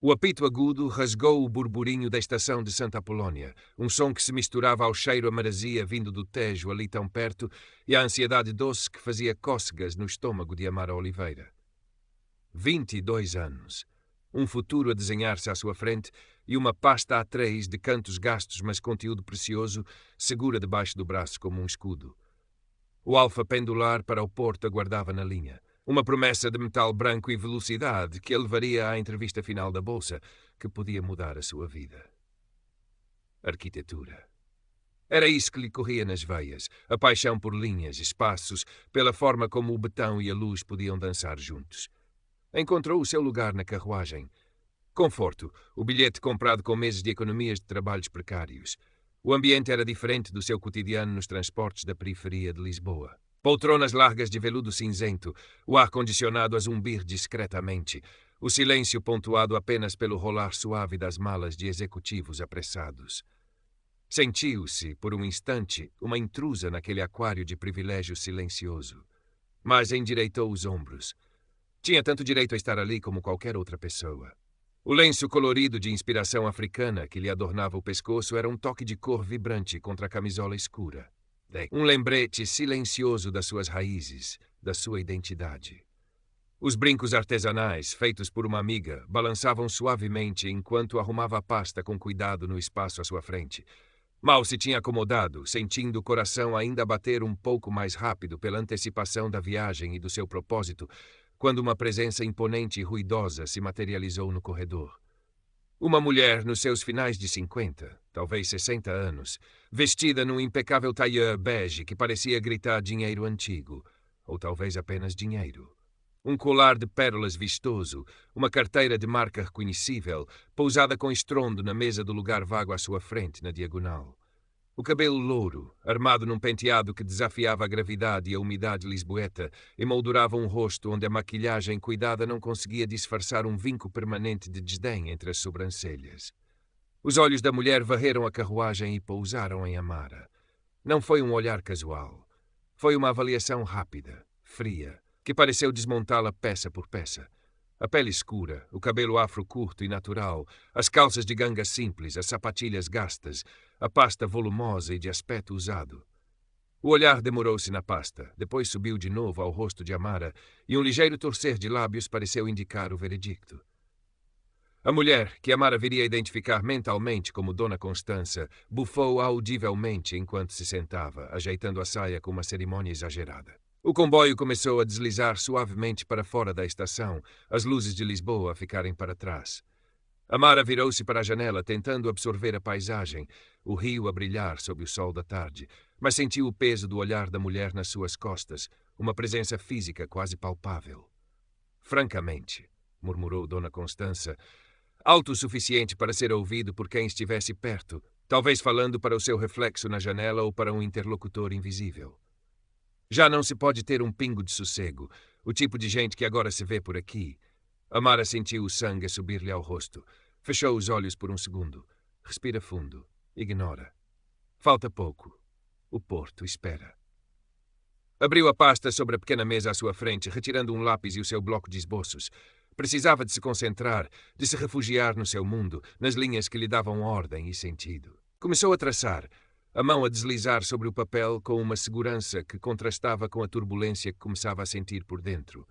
O apito agudo rasgou o burburinho da estação de Santa Apolónia, um som que se misturava ao cheiro a maresia vindo do Tejo ali tão perto e à ansiedade doce que fazia cócegas no estômago de Amara Oliveira. 22 anos. Um futuro a desenhar-se à sua frente e uma pasta A3 de cantos gastos, mas conteúdo precioso, segura debaixo do braço como um escudo. O alfa pendular para o porto aguardava na linha. Uma promessa de metal branco e velocidade que a levaria à entrevista final da Bolsa, que podia mudar a sua vida. Arquitetura. Era isso que lhe corria nas veias, a paixão por linhas, espaços, pela forma como o betão e a luz podiam dançar juntos. Encontrou o seu lugar na carruagem. Conforto, o bilhete comprado com meses de economias de trabalhos precários. O ambiente era diferente do seu cotidiano nos transportes da periferia de Lisboa. Poltronas largas de veludo cinzento, o ar-condicionado a zumbir discretamente, o silêncio pontuado apenas pelo rolar suave das malas de executivos apressados. Sentiu-se, por um instante, uma intrusa naquele aquário de privilégio silencioso. Mas endireitou os ombros. Tinha tanto direito a estar ali como qualquer outra pessoa. O lenço colorido de inspiração africana que lhe adornava o pescoço era um toque de cor vibrante contra a camisola escura. Um lembrete silencioso das suas raízes, da sua identidade. Os brincos artesanais, feitos por uma amiga, balançavam suavemente enquanto arrumava a pasta com cuidado no espaço à sua frente. Mal se tinha acomodado, sentindo o coração ainda bater um pouco mais rápido pela antecipação da viagem e do seu propósito, quando uma presença imponente e ruidosa se materializou no corredor. Uma mulher nos seus finais de 50, talvez 60 anos, vestida num impecável tailleur bege que parecia gritar dinheiro antigo, ou talvez apenas dinheiro. Um colar de pérolas vistoso, uma carteira de marca reconhecível, pousada com estrondo na mesa do lugar vago à sua frente, na diagonal. O cabelo louro, armado num penteado que desafiava a gravidade e a umidade lisboeta, emoldurava um rosto onde a maquilhagem cuidada não conseguia disfarçar um vinco permanente de desdém entre as sobrancelhas. Os olhos da mulher varreram a carruagem e pousaram em Amara. Não foi um olhar casual. Foi uma avaliação rápida, fria, que pareceu desmontá-la peça por peça. A pele escura, o cabelo afro curto e natural, as calças de ganga simples, as sapatilhas gastas, a pasta volumosa e de aspecto usado. O olhar demorou-se na pasta, depois subiu de novo ao rosto de Amara e um ligeiro torcer de lábios pareceu indicar o veredicto. A mulher, que Amara viria a identificar mentalmente como Dona Constança, bufou audivelmente enquanto se sentava, ajeitando a saia com uma cerimônia exagerada. O comboio começou a deslizar suavemente para fora da estação, as luzes de Lisboa a ficarem para trás. Amara virou-se para a janela, tentando absorver a paisagem, o rio a brilhar sob o sol da tarde, mas sentiu o peso do olhar da mulher nas suas costas, uma presença física quase palpável. Francamente, murmurou Dona Constança, alto o suficiente para ser ouvido por quem estivesse perto, talvez falando para o seu reflexo na janela ou para um interlocutor invisível. Já não se pode ter um pingo de sossego, o tipo de gente que agora se vê por aqui. Amara sentiu o sangue a subir-lhe ao rosto. Fechou os olhos por um segundo. Respira fundo. Ignora. Falta pouco. O porto espera. Abriu a pasta sobre a pequena mesa à sua frente, retirando um lápis e o seu bloco de esboços. Precisava de se concentrar, de se refugiar no seu mundo, nas linhas que lhe davam ordem e sentido. Começou a traçar, a mão a deslizar sobre o papel com uma segurança que contrastava com a turbulência que começava a sentir por dentro.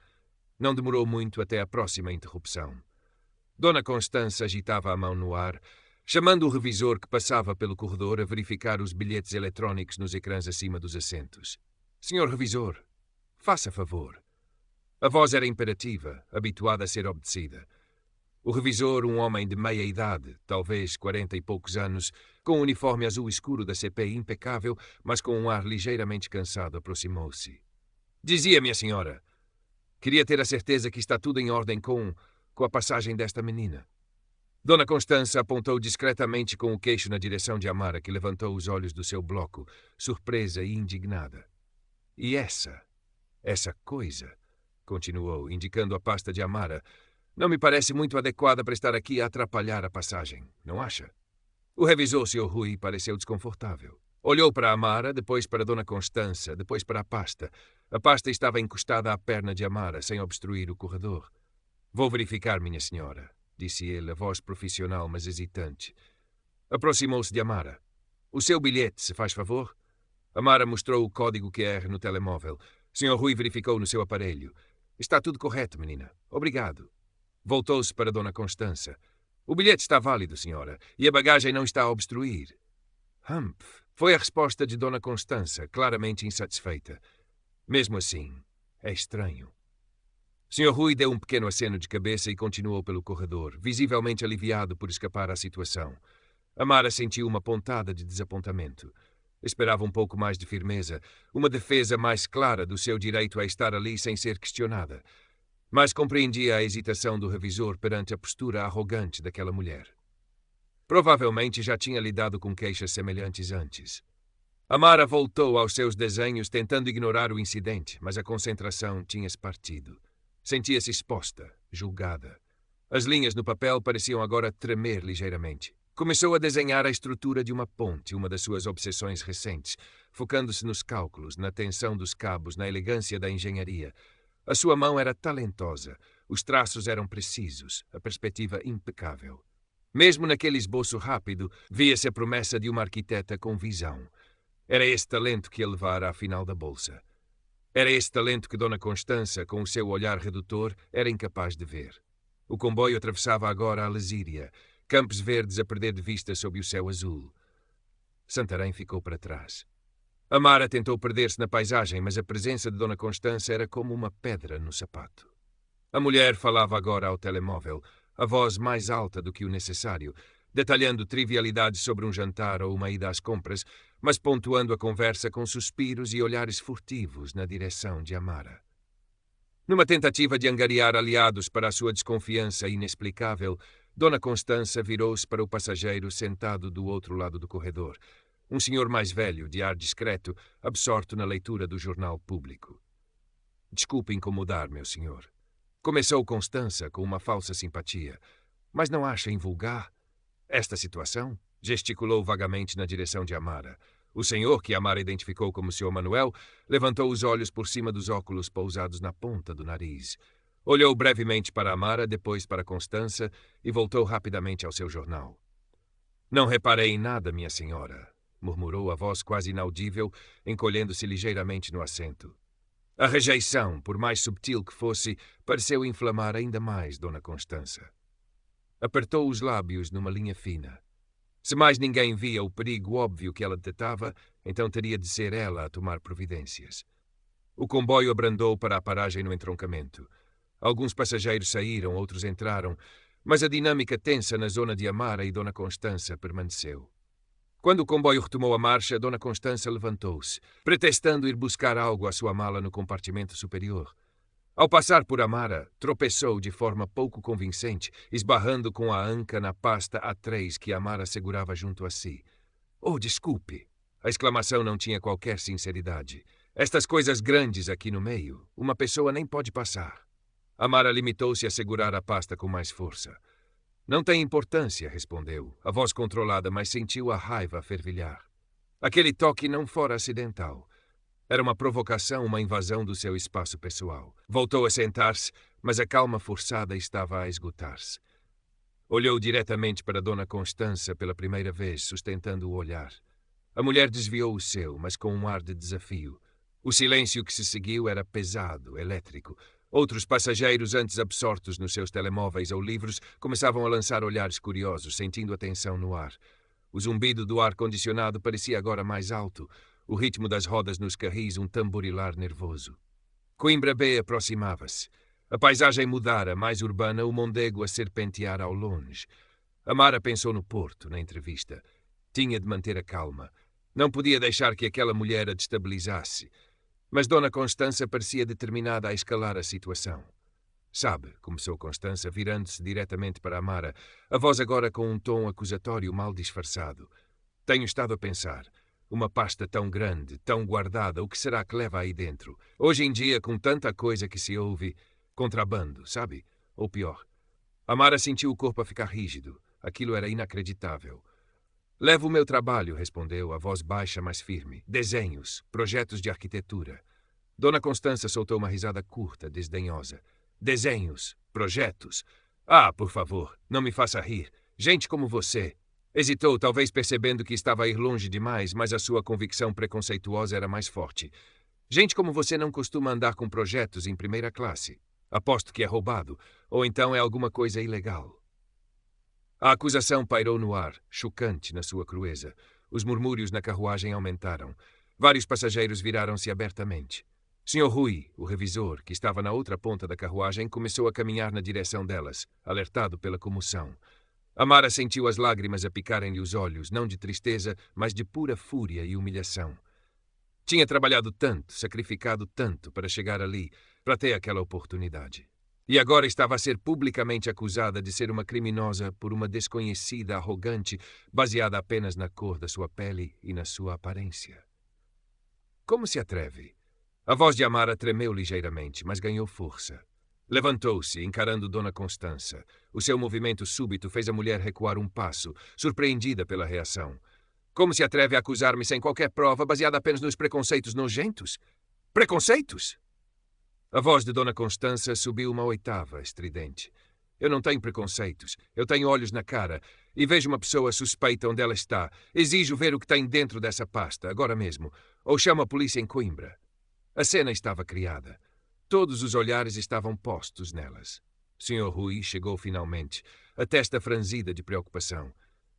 Não demorou muito até a próxima interrupção. Dona Constança agitava a mão no ar, chamando o revisor que passava pelo corredor a verificar os bilhetes eletrónicos nos ecrãs acima dos assentos. Senhor revisor, faça favor. A voz era imperativa, habituada a ser obedecida. O revisor, um homem de meia idade, talvez 40 e poucos anos, com um uniforme azul escuro da CPI impecável, mas com um ar ligeiramente cansado, aproximou-se. Dizia, minha senhora, queria ter a certeza que está tudo em ordem com a passagem desta menina. Dona Constança apontou discretamente com o queixo na direção de Amara, que levantou os olhos do seu bloco, surpresa e indignada. E essa coisa, continuou, indicando a pasta de Amara, não me parece muito adequada para estar aqui a atrapalhar a passagem, não acha? O revisor, Sr. Rui, pareceu desconfortável. Olhou para Amara, depois para Dona Constança, depois para a pasta. A pasta estava encostada à perna de Amara, sem obstruir o corredor. Vou verificar, minha senhora. disse ele, a voz profissional, mas hesitante. Aproximou-se de Amara. O seu bilhete, se faz favor? Amara mostrou o código QR no telemóvel. Sr. Rui verificou no seu aparelho. Está tudo correto, menina. Obrigado. Voltou-se para Dona Constança. O bilhete está válido, senhora, e a bagagem não está a obstruir. Humph! Foi a resposta de Dona Constança, claramente insatisfeita. Mesmo assim, é estranho. Sr. Rui deu um pequeno aceno de cabeça e continuou pelo corredor, visivelmente aliviado por escapar à situação. Amara sentiu uma pontada de desapontamento. Esperava um pouco mais de firmeza, uma defesa mais clara do seu direito a estar ali sem ser questionada. Mas compreendia a hesitação do revisor perante a postura arrogante daquela mulher. Provavelmente já tinha lidado com queixas semelhantes antes. Amara voltou aos seus desenhos tentando ignorar o incidente, mas a concentração tinha-se partido. Sentia-se exposta, julgada. As linhas no papel pareciam agora tremer ligeiramente. Começou a desenhar a estrutura de uma ponte, uma das suas obsessões recentes, focando-se nos cálculos, na tensão dos cabos, na elegância da engenharia. A sua mão era talentosa, os traços eram precisos, a perspectiva impecável. Mesmo naquele esboço rápido, via-se a promessa de uma arquiteta com visão. Era esse talento que a levara à final da bolsa. Era esse talento que Dona Constança, com o seu olhar redutor, era incapaz de ver. O comboio atravessava agora a Lesíria, campos verdes a perder de vista sob o céu azul. Santarém ficou para trás. Amara tentou perder-se na paisagem, mas a presença de Dona Constança era como uma pedra no sapato. A mulher falava agora ao telemóvel, a voz mais alta do que o necessário, detalhando trivialidades sobre um jantar ou uma ida às compras, mas pontuando a conversa com suspiros e olhares furtivos na direção de Amara. Numa tentativa de angariar aliados para a sua desconfiança inexplicável, Dona Constança virou-se para o passageiro sentado do outro lado do corredor, um senhor mais velho, de ar discreto, absorto na leitura do jornal público. Desculpe incomodar, meu senhor. Começou Constança com uma falsa simpatia. Mas não acha invulgar esta situação? Gesticulou vagamente na direção de Amara. O senhor, que Amara identificou como Sr. Manuel, levantou os olhos por cima dos óculos pousados na ponta do nariz. Olhou brevemente para Amara, depois para Constança e voltou rapidamente ao seu jornal. Não reparei em nada, minha senhora, murmurou a voz quase inaudível, encolhendo-se ligeiramente no assento. A rejeição, por mais subtil que fosse, pareceu inflamar ainda mais Dona Constança. Apertou os lábios numa linha fina. Se mais ninguém via o perigo óbvio que ela detectava, então teria de ser ela a tomar providências. O comboio abrandou para a paragem no entroncamento. Alguns passageiros saíram, outros entraram, mas a dinâmica tensa na zona de Amara e Dona Constança permaneceu. Quando o comboio retomou a marcha, Dona Constança levantou-se, pretextando ir buscar algo à sua mala no compartimento superior. Ao passar por Amara, tropeçou de forma pouco convincente, esbarrando com a anca na pasta A3 que Amara segurava junto a si. Oh, desculpe! A exclamação não tinha qualquer sinceridade. Estas coisas grandes aqui no meio, uma pessoa nem pode passar. Amara limitou-se a segurar a pasta com mais força. Não tem importância, respondeu, a voz controlada, mas sentiu a raiva fervilhar. Aquele toque não fora acidental. Era uma provocação, uma invasão do seu espaço pessoal. Voltou a sentar-se, mas a calma forçada estava a esgotar-se. Olhou diretamente para Dona Constança pela primeira vez, sustentando o olhar. A mulher desviou o seu, mas com um ar de desafio. O silêncio que se seguiu era pesado, elétrico. Outros passageiros, antes absortos nos seus telemóveis ou livros, começavam a lançar olhares curiosos, sentindo a tensão no ar. O zumbido do ar-condicionado parecia agora mais alto, o ritmo das rodas nos carris um tamborilar nervoso. Coimbra B aproximava-se. A paisagem mudara, mais urbana, o Mondego a serpentear ao longe. Amara pensou no Porto, na entrevista. Tinha de manter a calma. Não podia deixar que aquela mulher a destabilizasse. Mas Dona Constança parecia determinada a escalar a situação. Sabe, começou Constança, virando-se diretamente para Amara, a voz agora com um tom acusatório mal disfarçado. Tenho estado a pensar. Uma pasta tão grande, tão guardada, o que será que leva aí dentro? Hoje em dia, com tanta coisa que se ouve, contrabando, sabe? Ou pior. Amara sentiu o corpo a ficar rígido. Aquilo era inacreditável. Levo o meu trabalho, respondeu, a voz baixa, mas firme. Desenhos, projetos de arquitetura. Dona Constança soltou uma risada curta, desdenhosa. Desenhos, projetos. Ah, por favor, não me faça rir. Gente como você. Hesitou, talvez percebendo que estava a ir longe demais, mas a sua convicção preconceituosa era mais forte. Gente como você não costuma andar com projetos em primeira classe. Aposto que é roubado, ou então é alguma coisa ilegal. A acusação pairou no ar, chocante na sua crueza. Os murmúrios na carruagem aumentaram. Vários passageiros viraram-se abertamente. Sr. Rui, o revisor, que estava na outra ponta da carruagem, começou a caminhar na direção delas, alertado pela comoção. Amara sentiu as lágrimas a picarem-lhe os olhos, não de tristeza, mas de pura fúria e humilhação. Tinha trabalhado tanto, sacrificado tanto para chegar ali, para ter aquela oportunidade. E agora estava a ser publicamente acusada de ser uma criminosa por uma desconhecida arrogante, baseada apenas na cor da sua pele e na sua aparência. Como se atreve? A voz de Amara tremeu ligeiramente, mas ganhou força. Levantou-se, encarando Dona Constança. O seu movimento súbito fez a mulher recuar um passo, surpreendida pela reação. Como se atreve a acusar-me sem qualquer prova, baseada apenas nos preconceitos nojentos? Preconceitos? A voz de Dona Constança subiu uma oitava, estridente. Eu não tenho preconceitos. Eu tenho olhos na cara e vejo uma pessoa suspeita onde ela está. Exijo ver o que tem dentro dessa pasta, agora mesmo. Ou chamo a polícia em Coimbra. A cena estava criada. Todos os olhares estavam postos nelas. Sr. Rui chegou finalmente, a testa franzida de preocupação.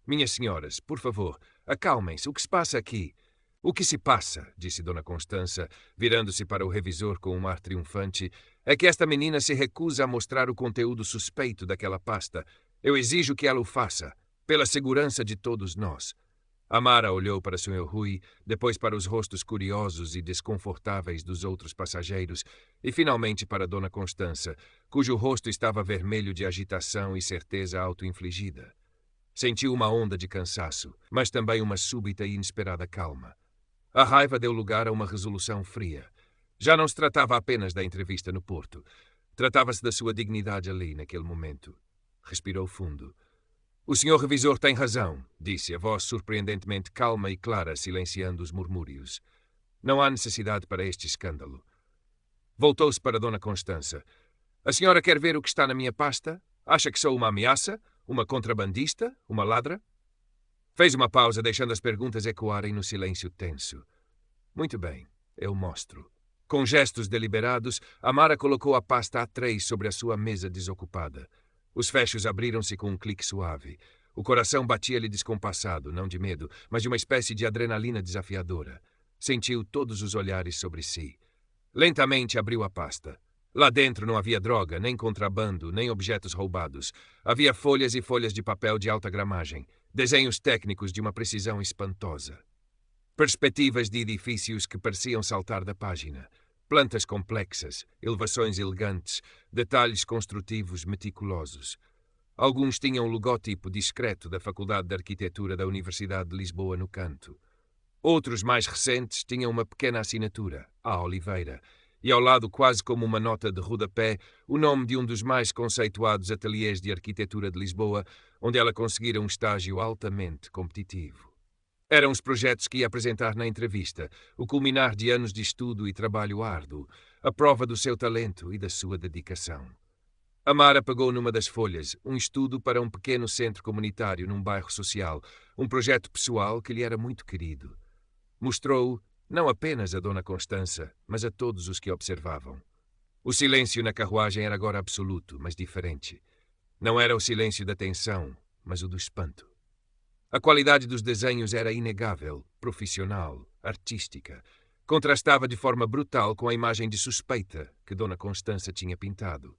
Minhas senhoras, por favor, acalmem-se. O que se passa aqui? O que se passa, disse Dona Constança, virando-se para o revisor com um ar triunfante, é que esta menina se recusa a mostrar o conteúdo suspeito daquela pasta. Eu exijo que ela o faça, pela segurança de todos nós. Amara olhou para Sr. Rui, depois para os rostos curiosos e desconfortáveis dos outros passageiros e finalmente para Dona Constança, cujo rosto estava vermelho de agitação e certeza auto-infligida. Sentiu uma onda de cansaço, mas também uma súbita e inesperada calma. A raiva deu lugar a uma resolução fria. Já não se tratava apenas da entrevista no Porto. Tratava-se da sua dignidade ali, naquele momento. Respirou fundo. O senhor revisor tem razão, disse a voz surpreendentemente calma e clara, silenciando os murmúrios. Não há necessidade para este escândalo. Voltou-se para Dona Constança. A senhora quer ver o que está na minha pasta? Acha que sou uma ameaça? Uma contrabandista? Uma ladra? Fez uma pausa, deixando as perguntas ecoarem no silêncio tenso. Muito bem, eu mostro. Com gestos deliberados, Amara colocou a pasta A3 sobre a sua mesa desocupada. Os fechos abriram-se com um clique suave. O coração batia-lhe descompassado, não de medo, mas de uma espécie de adrenalina desafiadora. Sentiu todos os olhares sobre si. Lentamente abriu a pasta. Lá dentro não havia droga, nem contrabando, nem objetos roubados. Havia folhas e folhas de papel de alta gramagem, desenhos técnicos de uma precisão espantosa. Perspectivas de edifícios que pareciam saltar da página. Plantas complexas, elevações elegantes, detalhes construtivos meticulosos. Alguns tinham o logótipo discreto da Faculdade de Arquitetura da Universidade de Lisboa no canto. Outros, mais recentes, tinham uma pequena assinatura, A. Oliveira, e ao lado, quase como uma nota de rodapé, o nome de um dos mais conceituados ateliês de arquitetura de Lisboa, onde ela conseguira um estágio altamente competitivo. Eram os projetos que ia apresentar na entrevista, o culminar de anos de estudo e trabalho árduo, a prova do seu talento e da sua dedicação. Amara pegou numa das folhas, um estudo para um pequeno centro comunitário num bairro social, um projeto pessoal que lhe era muito querido. Mostrou-o não apenas a Dona Constança, mas a todos os que observavam. O silêncio na carruagem era agora absoluto, mas diferente. Não era o silêncio da tensão, mas o do espanto. A qualidade dos desenhos era inegável, profissional, artística. Contrastava de forma brutal com a imagem de suspeita que Dona Constança tinha pintado.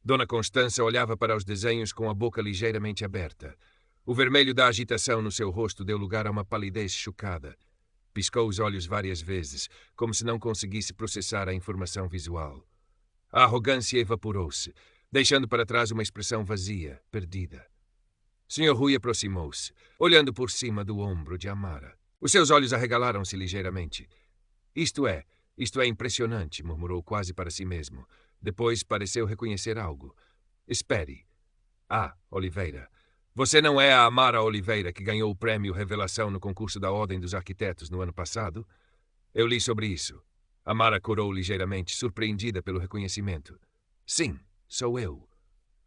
Dona Constança olhava para os desenhos com a boca ligeiramente aberta. O vermelho da agitação no seu rosto deu lugar a uma palidez chocada. Piscou os olhos várias vezes, como se não conseguisse processar a informação visual. A arrogância evaporou-se, deixando para trás uma expressão vazia, perdida. Sr. Rui aproximou-se, olhando por cima do ombro de Amara. Os seus olhos arregalaram-se ligeiramente. Isto é impressionante, murmurou quase para si mesmo. Depois pareceu reconhecer algo. Espere. Oliveira. Você não é a Amara Oliveira que ganhou o prêmio Revelação no concurso da Ordem dos Arquitetos no ano passado? Eu li sobre isso. Amara corou ligeiramente, surpreendida pelo reconhecimento. Sim, sou eu.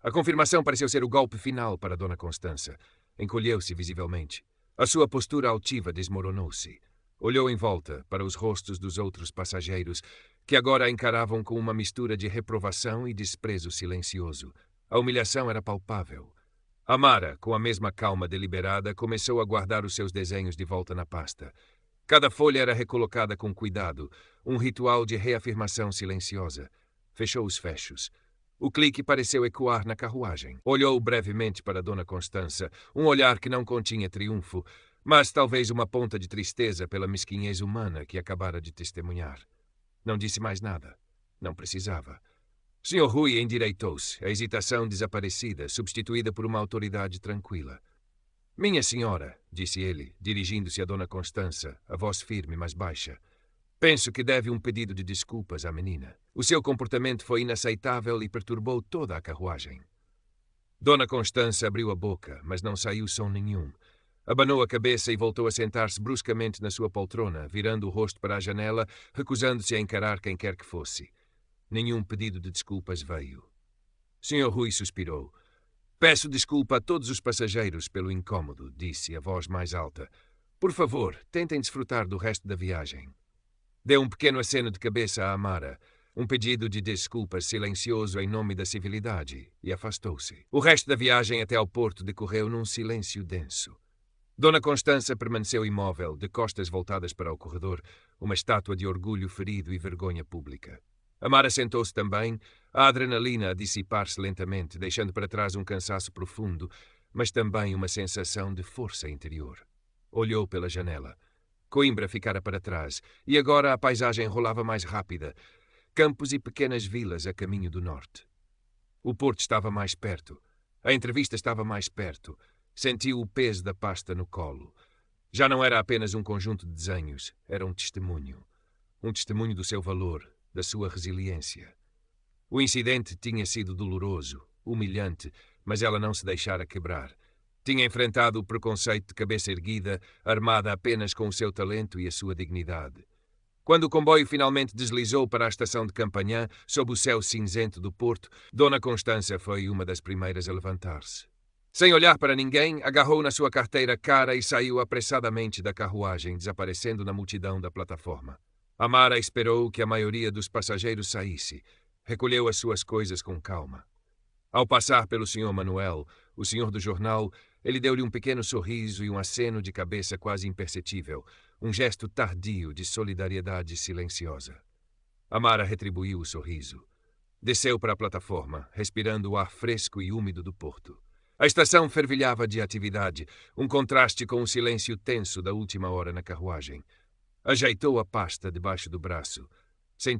A confirmação pareceu ser o golpe final para Dona Constança. Encolheu-se visivelmente. A sua postura altiva desmoronou-se. Olhou em volta para os rostos dos outros passageiros, que agora a encaravam com uma mistura de reprovação e desprezo silencioso. A humilhação era palpável. Amara, com a mesma calma deliberada, começou a guardar os seus desenhos de volta na pasta. Cada folha era recolocada com cuidado, um ritual de reafirmação silenciosa. Fechou os fechos. O clique pareceu ecoar na carruagem. Olhou brevemente para Dona Constança, um olhar que não continha triunfo, mas talvez uma ponta de tristeza pela mesquinhez humana que acabara de testemunhar. Não disse mais nada. Não precisava. Sr. Rui endireitou-se, a hesitação desaparecida, substituída por uma autoridade tranquila. Minha senhora, disse ele, dirigindo-se a Dona Constança, a voz firme, mas baixa. Penso que deve um pedido de desculpas à menina. O seu comportamento foi inaceitável e perturbou toda a carruagem. Dona Constança abriu a boca, mas não saiu som nenhum. Abanou a cabeça e voltou a sentar-se bruscamente na sua poltrona, virando o rosto para a janela, recusando-se a encarar quem quer que fosse. Nenhum pedido de desculpas veio. Sr. Rui suspirou. Peço desculpa a todos os passageiros pelo incômodo, disse, a voz mais alta. Por favor, tentem desfrutar do resto da viagem. Deu um pequeno aceno de cabeça a Amara, um pedido de desculpas silencioso em nome da civilidade, e afastou-se. O resto da viagem até ao porto decorreu num silêncio denso. Dona Constança permaneceu imóvel, de costas voltadas para o corredor, uma estátua de orgulho ferido e vergonha pública. Amara sentou-se também, a adrenalina a dissipar-se lentamente, deixando para trás um cansaço profundo, mas também uma sensação de força interior. Olhou pela janela. Coimbra ficara para trás, e agora a paisagem rolava mais rápida. Campos e pequenas vilas a caminho do norte. O porto estava mais perto. A entrevista estava mais perto. Sentiu o peso da pasta no colo. Já não era apenas um conjunto de desenhos, era um testemunho. Um testemunho do seu valor, da sua resiliência. O incidente tinha sido doloroso, humilhante, mas ela não se deixara quebrar. Tinha enfrentado o preconceito de cabeça erguida, armada apenas com o seu talento e a sua dignidade. Quando o comboio finalmente deslizou para a estação de Campanhã, sob o céu cinzento do porto, Dona Constança foi uma das primeiras a levantar-se. Sem olhar para ninguém, agarrou na sua carteira cara e saiu apressadamente da carruagem, desaparecendo na multidão da plataforma. Amara esperou que a maioria dos passageiros saísse. Recolheu as suas coisas com calma. Ao passar pelo Sr. Manuel, o senhor do jornal, ele deu-lhe um pequeno sorriso e um aceno de cabeça quase imperceptível, um gesto tardio de solidariedade silenciosa. Amara retribuiu o sorriso. Desceu para a plataforma, respirando o ar fresco e úmido do porto. A estação fervilhava de atividade, um contraste com o silêncio tenso da última hora na carruagem. Ajeitou a pasta debaixo do braço. Sentiu